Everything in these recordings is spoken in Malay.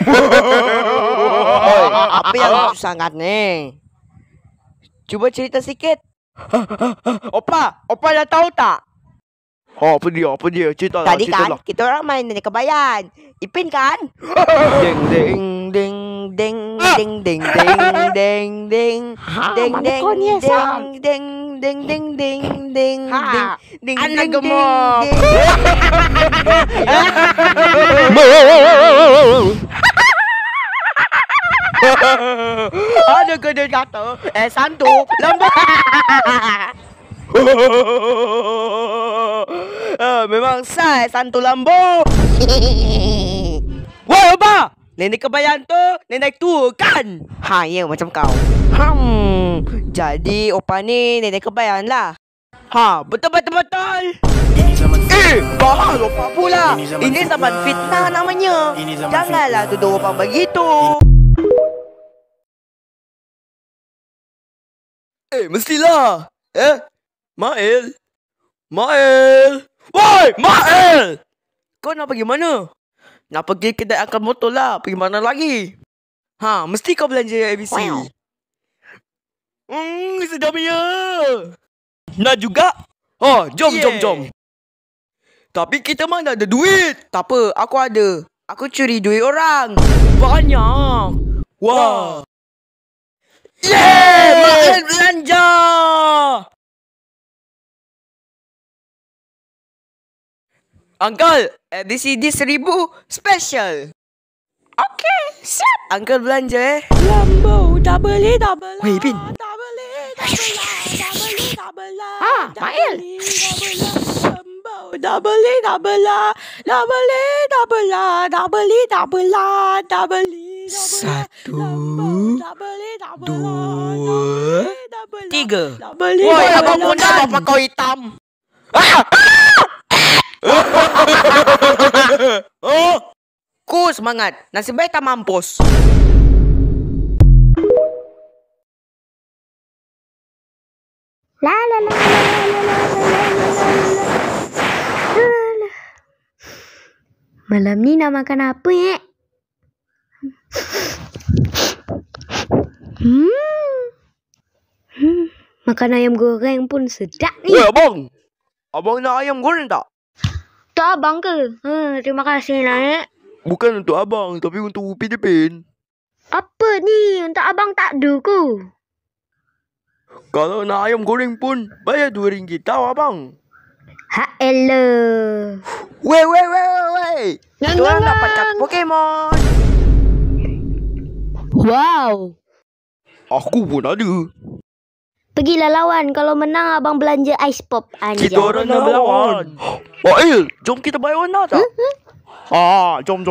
Oi, apa yang lucu sangat nih? Coba cerita sedikit. Opa dah tahu tak? Apa dia? Cerita lah. Tadi kan kita orang main Nenek Kebayan. Ipin kan? Ding ding. Ding ding ding ding ding ding ding ding ding ding ding ding ding ding ding ding Anak gemuk. Ada gede kata santu lambat. Memang saya santu lambo. Woi opa, Nenek Kebayan tu nenek tua kan? Ha, ya macam kau. Jadi opa ni Nenek Kebayan lah. Ha, betul. Bahal opa pula. Ini zaman fitnah namanya. Janganlah tuduh opa begitu. Mestilah. Mael. Woi, Mael! Kau nak pergi mana? Nak pergi kedai angkat motor lah. Pergi mana lagi? Ha, mesti kau belanja ABC. Sedapnya. Nak juga? Oh, jom. Tapi kita mana ada duit. Tak apa, aku ada. Aku curi duit orang. Banyak. Wah. Mael belanja. Uncle, ABCD 1000 special. Okey, siap. Uncle belanja Lambo, tak boleh. Weh, Bin. Tak boleh. Ha, Mael. Lambo, tak boleh. Satu, dua, 3. tak boleh. Woi, abang Bondan apa kau hitam? Ku semangat. Nasib baik tak mampus. Malam ni nak makan apa Makan ayam goreng pun sedap ni. Woi, abang. Abang nak ayam goreng tak? Untuk abang ke? Terima kasih nak. Bukan untuk abang, tapi untuk Upin Ipin. Apa ni? Untuk abang tak ada ku. Kalau nak ayam goreng pun bayar RM2 tahu abang. Ha elah. Weh. Diorang dapat kartu Pokemon. Wow. Aku pun ada. Pergilah lawan. Kalau menang abang belanja ice pop. Kita orang nak berlawan. Jom kita buy one tak? Jom.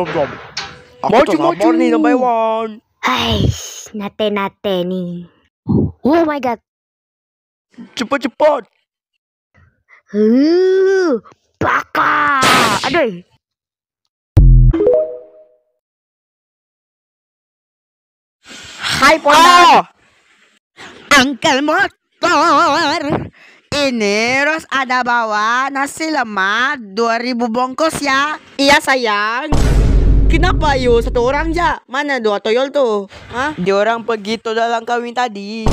Aku tak sabar ni nak buy one. Hais, nate ni. Oh my god. Cepat. Bakar. Aduh. Hai Pondan. Uncle Motor. Ini Ros ada bawa nasi lemak 2000 bungkus ya. Iya sayang. Kenapa you satu orang je? Mana dua toyol tu? Diorang pergi tu dalam kawin tadi.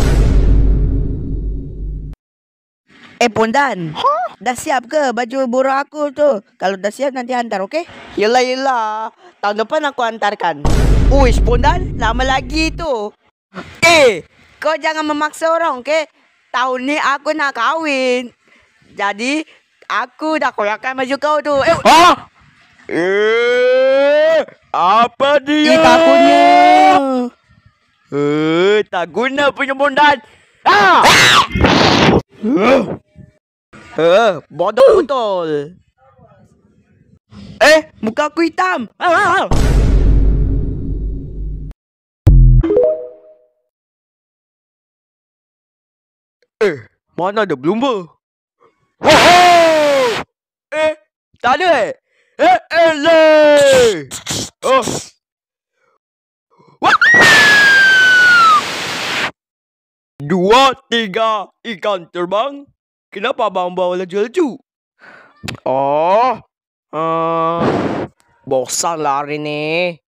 Pondan, dah siap ke baju burung aku tu? Kalau dah siap nanti hantar, okey? Yelah. Tahun depan aku hantarkan. Uish, Pondan, lama lagi tu. Kau jangan memaksa orang, okey? Tahun ni aku nak kahwin. Jadi, aku dah koyakkan baju kau tu. Apa dia? Takutnya. Tak guna punya Pondan. Bodoh betul. Muka aku hitam. Mana ada Bloomber? Tak ada Eleh! 2, 3, ikan terbang. Kenapa abang bawa laju-laju? Bosan lah hari ni.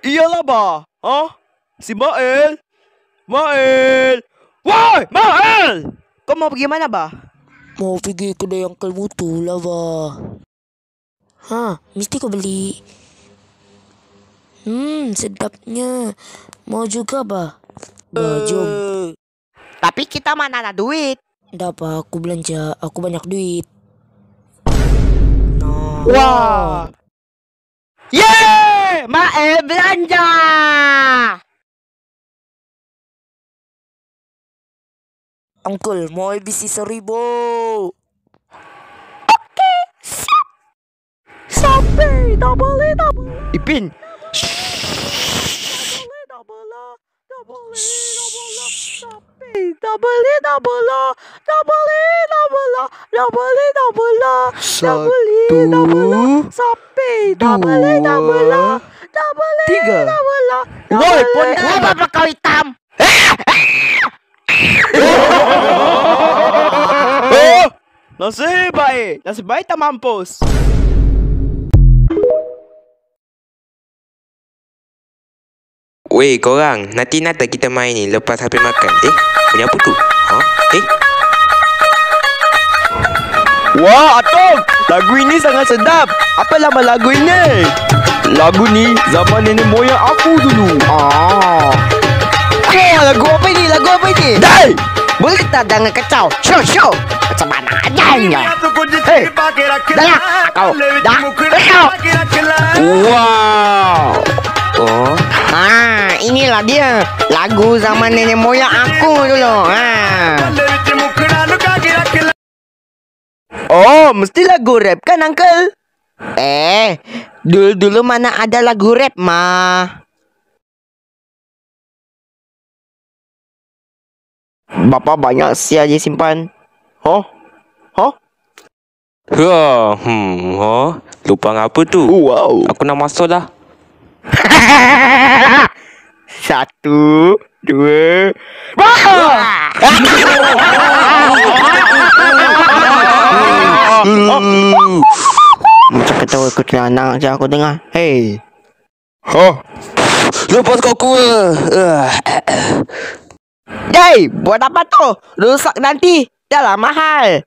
Iyalah bah. Si Mael. Mael. Woi, Mael! Kau mau pergi mana, bah? Mau pergi kedai Uncle Mutu lah, bah. Mesti kau beli. Sedapnya. Mau juga, bah. Bah, jom. Tapi kita mana ada duit. Dah, bah. Aku belanja. Aku banyak duit. Wah. Yeay! Mael belanja. Uncle, mau habis 1,000. Sampai double. Ipin. Tiga. Woi, Pondan. Apa kau hitam? Nasib baik. Nasib baik tak mampus. Weh korang, nanti kita main ni lepas habis makan. Punya apa tu? Wah, Atom! Lagu ini sangat sedap. Apa nama lagu ini? Lagu ni zaman nenek moyang aku dulu. Lagu apa ini? Dai! Boleh tak jangan kacau? Show. Macam mana adanya. Hei, dah lah kau. Dah. Wow! Inilah dia. Lagu zaman nenek moyang aku dulu. Oh, mesti lagu rap kan, Uncle? Dulu mana ada lagu rap, mah. Bapa banyak sia je simpan. Lupa apa tu? Wow. Aku nak masuk dah. 1, 2. Macam ketawa aku anak je aku dengar. Hey. Lepas kau Hey, buat apa tu? Rusak nanti. Dah lah mahal.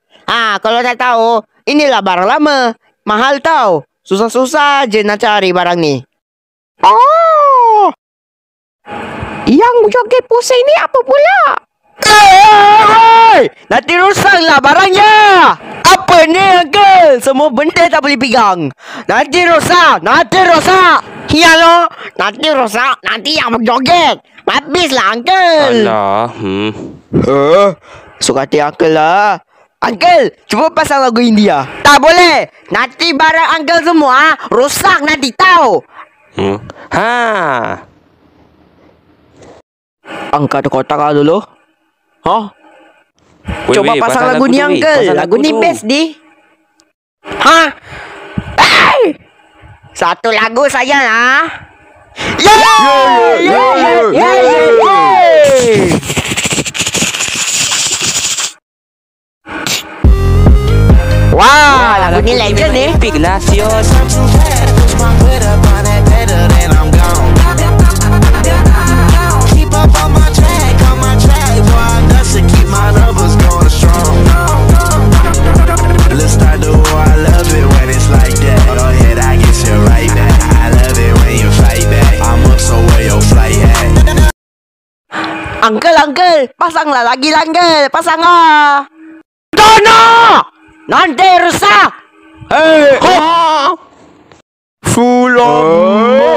Kalau tak tahu, inilah barang lama. Mahal tau. Susah-susah je nak cari barang ni. Oh. Yang joget pusing ni apa pula? Nanti rusaklah barangnya. Apa ni, Uncle? Semua benda tak boleh pegang. Nanti rosak. Ya lo. Nanti rosak. Nanti yang berjoget. Habislah, Uncle. Alah. Suka hati Uncle lah. Uncle, cuba pasang lagu India. Tak boleh. Nanti barang Uncle semua rosak nanti tahu. Angkat kotak lah dulu. Coba pasang lagu ni, Uncle. Lagu ni best di. Satu lagu saja lah. Yeay! Wah, lagu ni legend ni. Big Lacios. Uncle, pasanglah lagi lah, Uncle. Pasang lah. Dono! Nanti rusak. Sulama.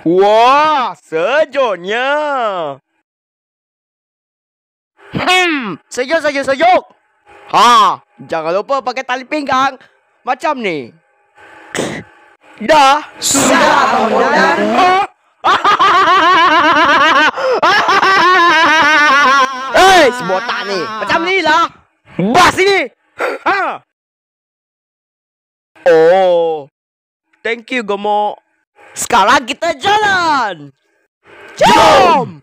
Wah, sejuknya. Sejuk. Jangan lupa pakai tali pinggang. Macam ni. Dah. Sudah, Pondan. Sebotak ni. Macam ni lah. Bas ni. Oh. Thank you, Gemuk. Sekarang kita jalan. Jom!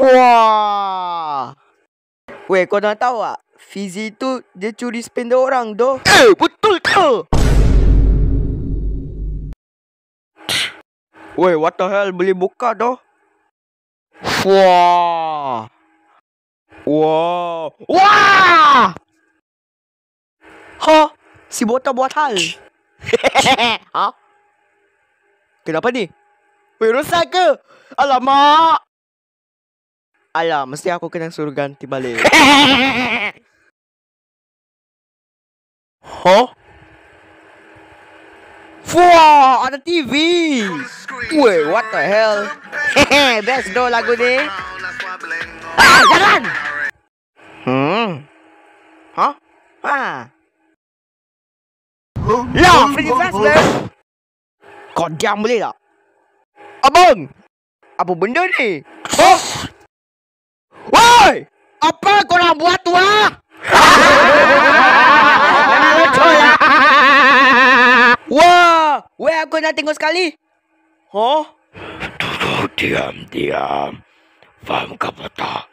Wah. Weh, kau nak tahu tak? Fizi tu dia curi spender orang doh. Betul ke? Weh, what the hell? Boleh buka doh? Wah. Wow. Wah! Ha? Si botol buat hal. Ha? Kenapa ni? Weh, rosak ke? Alamak! Alah, mesti aku kena suruh ganti balik. Huh? Wah, ada TV. Weh, what the hell? Best doh lagu ni. Jangan! Ha? Ha. Lah, free flashback. Kau diam boleh tak? Abang! Apa benda ni? Oh! Woi! Apa korang buat tu ah? Wah! Weh, aku nak tengok sekali. Huh? Diam. Faham ke apa tak?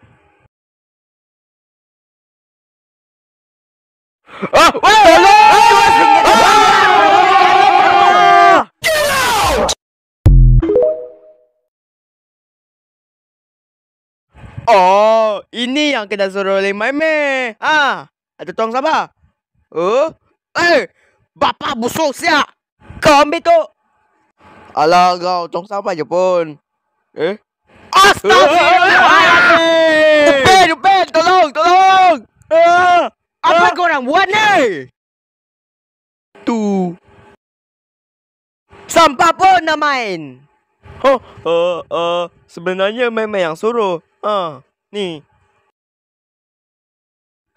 Oh, ini yang kena suruh oleh Maime. Ada tolong sabar. Bapak busuk siap. Kau ambil tu. Alah kau, tolong sabar je pun. Astagfirullahaladzim. Upin, tolong. Apa korang buat ni? Tu. Sampah pun nak main. Sebenarnya Maime yang suruh. Ni.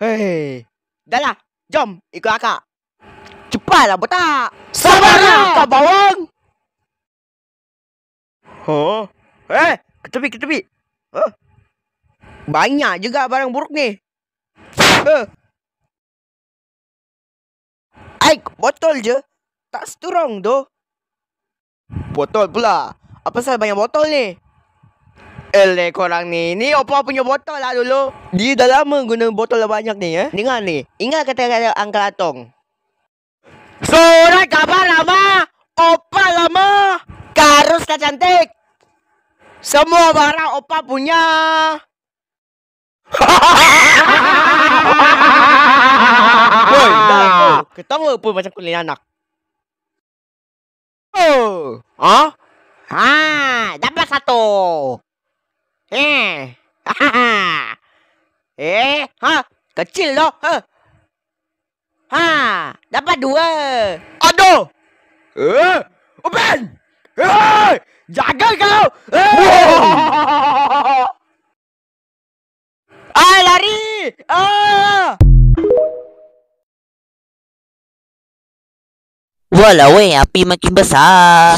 Hei. Dah lah. Jom ikut akak. Cepatlah botak. Sabarlah kau bawang. Ke tepi. Banyak juga barang buruk ni. Aik, botol je. Tak seturong tu. Botol pula. Apa pasal banyak botol ni? Korang ni. Ni Oppa punya botol lah dulu. Dia dah lama guna botol yang banyak ni Dengar ni. Ingat kata-kata Uncle Atong. Surat khabar lama. Oppa lama. Karus tak cantik. Semua barang Oppa punya. Woi, dah. Ketawa pun macam kulit anak. Dapat satu. Kecil loh. Dapat dua. Aduh. Upin. Jaga kau. Lari. Walau api makin besar.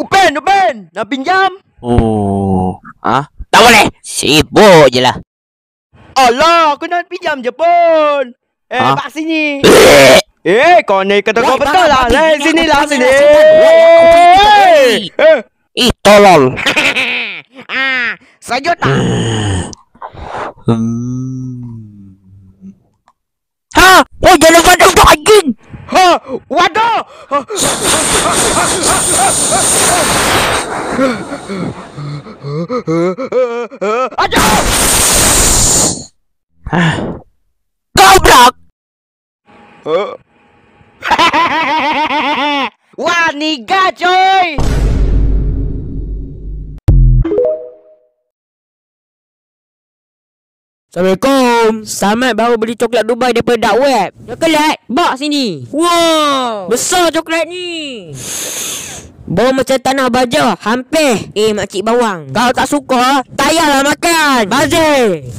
Upin, nak pinjam? Tak boleh. Sibuk je lah. Alah, aku nak pinjam je pun. Pak sini. Kau ni kata kau betul lah. Sini. Tolol. Sejuta. Oh, jangan pada untuk anjing. Waduh. Aduh. Goblok. Wah, niga coy. Assalamualaikum. Samad baru beli coklat Dubai daripada dark web. Coklat, bawa sini. Wow, besar coklat ni. Bau macam tanah baja. Hampir. Makcik bawang, kau tak suka? Tak payahlah makan. Bazir.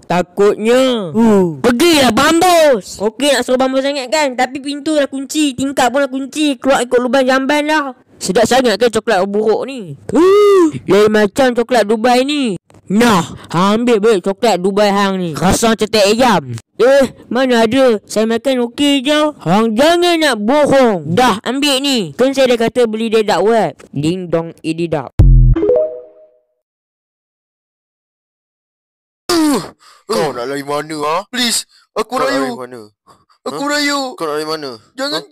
Takutnya. Pergilah bambus. Okey nak suruh bambus sangat kan. Tapi pintu dah kunci. Tingkap pun dah kunci. Keluar ikut lubang jamban lah. Sedap sangat ke coklat buruk ni? Lain macam coklat Dubai ni. Nah, hang ambil balik coklat Dubai hang ni. Rasa cetek ayam. Mana ada. Saya makan okey je. Hang jangan nak bohong. Dah ambil ni. Kan saya dah kata beli dia dark web. Ding dong ididap. Kau nak lari mana ha? Please, aku rayu. Aku rayu. Kau nak lari mana? Jangan.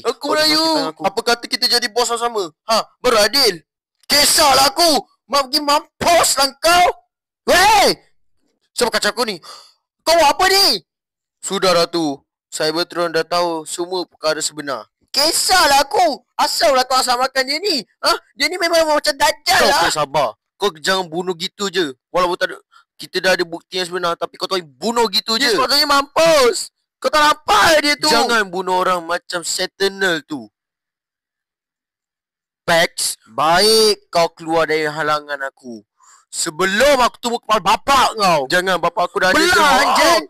Aku rayu. Apa kata kita jadi bos sama? Ha, beradil. Kisahlah aku. Mak pergi mampus lah kau. Weh! Siapa kacau aku ni? Kau apa ni? Sudah Ratu. Cybertron dah tahu semua perkara sebenar. Kisahlah aku. Asal lah kau asal makan dia ni? Ha? Dia ni memang macam dajjal lah. Kau sabar. Kau jangan bunuh gitu je. Walaupun tak ada, kita dah ada bukti yang sebenar. Tapi kau tahu bunuh gitu je. Dia sepatutnya mampus. Kau tak nampak dia tu. Jangan bunuh orang macam Sentinel tu. Pax, baik kau keluar dari halangan aku. Sebelum aku tumbuk kepala bapak kau. Jangan, bapak aku dah ada. Belah anjing.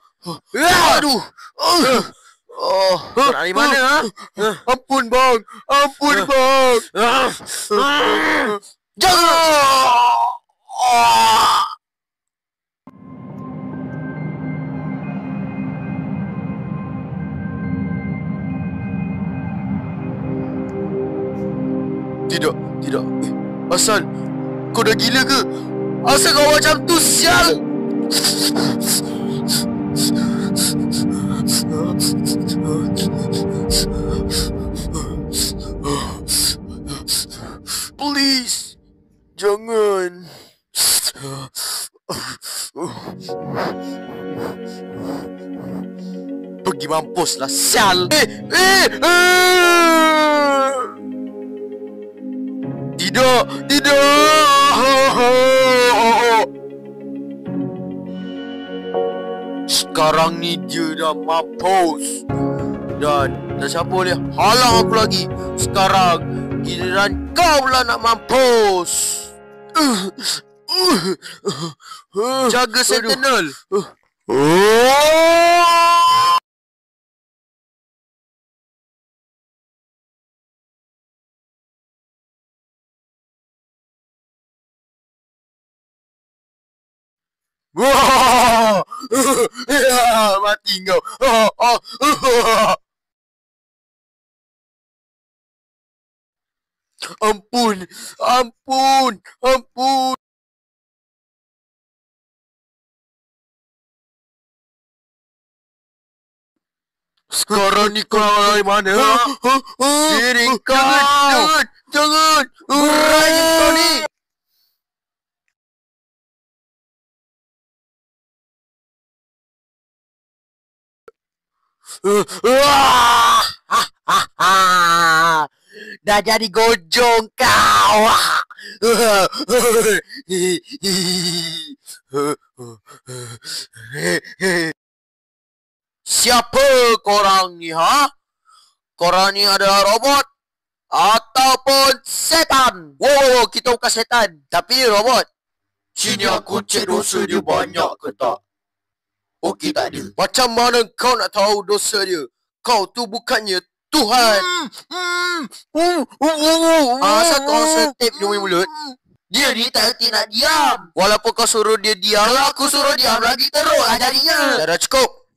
Aduh. Kau nak dari mana ha? Ampun bang. Jangan. Tidak. Asal kau dah gila ke? Asal kau macam tu, sial? Please, jangan. Pergi mampuslah, sial. Tidak. Sekarang ni dia dah mampus. Dan siapa boleh halang aku lagi. Sekarang giliran kau pula nak mampus. Jaga Sentinel. Wah! Mati kau. Ampun. Sekarang ni kau dari mana? Diri kau. Jangan. Berai kau ni. Dah jadi gojong kau. Siapa korang ni ha? Korang ni adalah robot ataupun setan? Wow, kita bukan setan, tapi robot. Sini aku cek dosa dia banyak ke tak? Okey, tak ada. Macam mana kau nak tahu dosa dia? Kau tu bukannya Tuhan. Asal kau setip dia punya mulut. Dia ni tak henti nak diam. Walaupun kau suruh dia diam, kalau aku suruh diam lagi teruk lah jadinya. Dah cukup.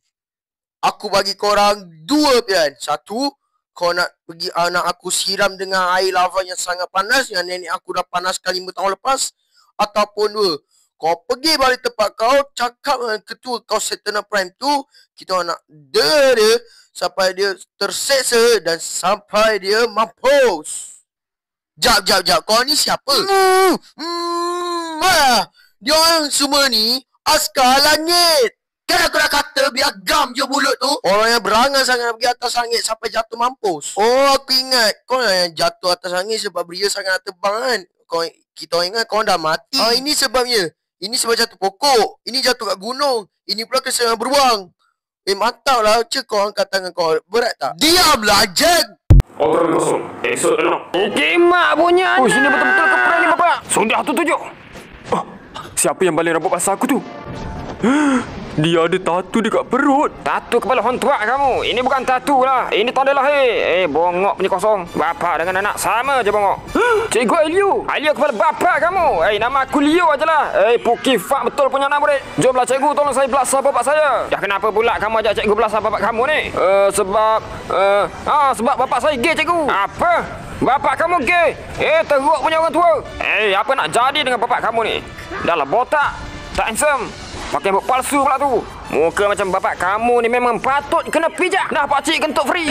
Aku bagi korang dua pilihan. Satu, kau nak pergi anak aku siram dengan air lava yang sangat panas, yang nenek aku dah panaskan 5 tahun lepas. Ataupun dua, kau pergi balik tempat kau, cakap dengan ketua kau Sentinel Prime tu, kita nak dia sampai dia terseksa dan sampai dia mampus. Jap. Kau ni siapa? Dia orang semua ni askar langit. Kan aku dah kata biar gam je mulut tu. Orang yang berangan sangat nak pergi atas langit sampai jatuh mampus. Oh, aku ingat. Kau yang jatuh atas langit sebab beria sangat nak terbang kan? Kita ingat kau dah mati. Ini sebabnya. Ini sebab jatuh pokok. Ini jatuh kat gunung. Ini pula kesenangan beruang. Mantap lah. Cik kau angkat tangan kau. Berat tak? Diamlah, Jack! Order kosong. Esok 6. Okey, mak punya anak. Sini betul-betul keperan ni, Bapak. Sudah tu 7. Siapa yang balik rabut pasal aku tu? Dia ada tatu dekat perut. Tatu kepala hontuak kamu. Ini bukan tatu lah. Ini tanda lahir. Bongok punya kosong. Bapak dengan anak sama je bongok. Cikgu Elio. Elio kepala bapak kamu. Nama aku Leo ajalah. Pukifak betul punya nama murid. Jomlah cikgu tolong saya belasah bapak saya. Ya kenapa pula kamu ajak cikgu belasah bapak kamu ni? Sebab bapak saya gay cikgu. Apa? Bapak kamu gay? Teruk punya orang tua. Apa nak jadi dengan bapak kamu ni? Dah lah botak. Tak handsome. Pakai rambut palsu pula tu. Muka macam bapak kamu ni memang patut kena pijak. Nah pakcik kentut free.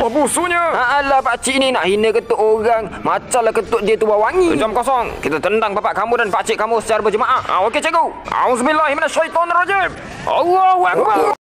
Oh busunya. Alah pakcik ni nak hina kentut orang. Macamlah kentut dia tu bau wangi. Jam kosong. Kita tendang bapak kamu dan pakcik kamu secara berjemaah. Okey cikgu. Auzubillahi minasyaitonirrajim. Allahu akbar.